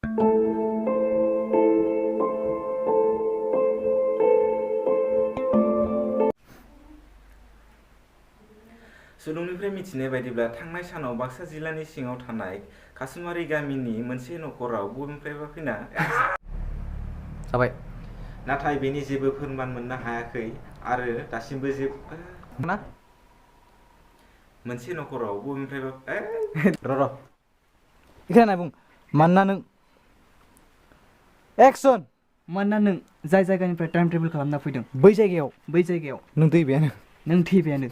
सुलुंनिफ्राय मिथिनाय बायदिब्ला थांनाय सानाव बाक्सा जिल्लानि सिङाव थानाय कासुमारि गामिनि मोनसे नखराव बबेनिफ्रायबा फैना जाबाय नाथाय बेनि जेबो फोरमान मोननो हायाखै आरो दासिमबो जेबो ना मोनसे नखराव बबेनिफ्रायबा र' इखोना बुं मानोना नों एक्सन मानोना नों जाय जायगानिफ्राय टाइम ट्रेभेल खालामना फैदों बै जायगायाव नों नों थैबायानो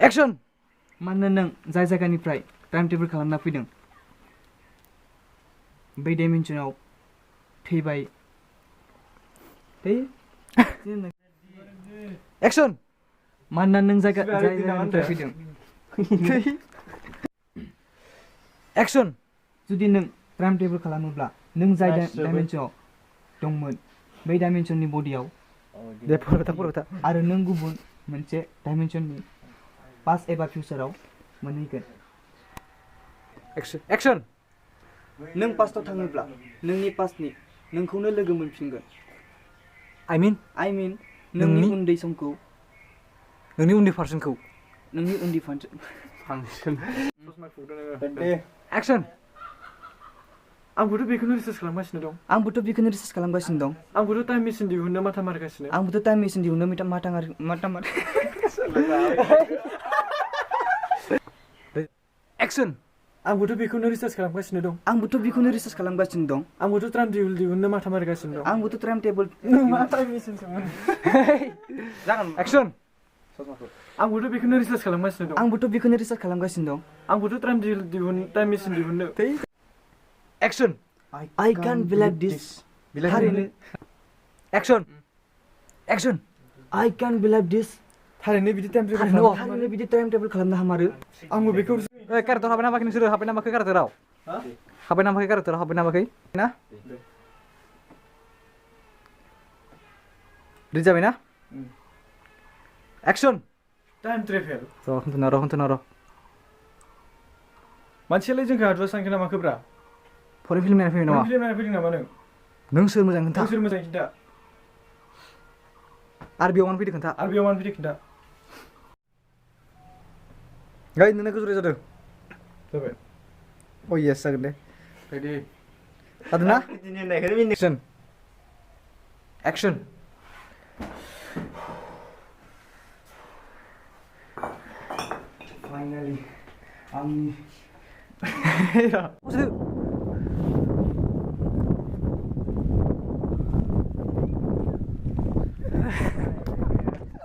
एक्सन मानोना नों जाय जायगानिफ्राय टाइम ट्रेभेल खालामना फैदों बै डाइमेनसनाव थैबाय एक्सन मानोना नों जाय जायगानिफ्राय फैदों एक्सन जुदि नों टाइम ट्रेभेल खालामोब्ला नों जाय डाइमेनसनाव दंमोन बै डाइमेनसननि बडियाव दे फरगथा आरो नों गुबुन मोनसे डाइमेनसननि पास्ट एबा फिउचाराव मोनहैगोन एक्सन नों पास्टआव थाङोब्ला नोंनि पास्टनि नोंखौनो लोगो मोनफिनगोन आइ मिन नोंनि उन्दै समखौ नोंनि उन्दै पार्सनखौ नोंनि उन्दै फांसन एक्सन आंबोथ' बेखौनो रिसार्च खालामगासिनो दं आंबोथ' टाइम मेसिन दिहुननो माथा मारिगासिनो एक्सन आंबोथ' बेखौनो रिसार्च खालामगासिनो दं आंबोथ' टाइम टेबोल दिहुननो माथा मारिगासिनो दं मा टाइम मेसिन सोंमोन एक्सन आंबोथ' बेखौनो रिसार्च खालामगासिनो दं आंबोथ' टाइम मेसिन दिहुननो action I can't believe this थारैनो action I can't believe this थारैनो बिदि टाइम ट्रेभेल खालामनो हामारो आंबो बेखौ कारेक्टर हाबाय नामाखै नोंसोरो हाबाय नामाखै कारेक्टराव हाबाय नामाखै ना रेडि जाबाय ना एक्सन टाइम ट्रेभेल र' मानसियालाय जोंखौ आदुवा सानखो ना माखोब्रा फरेन फिल्म नायना फैनाय नङा फिल्म नायना फैदों नामा नों सोर मोजां खोन्था खिन्था आरो बेयाव मानो फैदो खोन्था गाय नोंना गोजौराय जादों जाबाय अ येस जागोन दे रेडि जादों ना एक्सन फाइनालि आंनि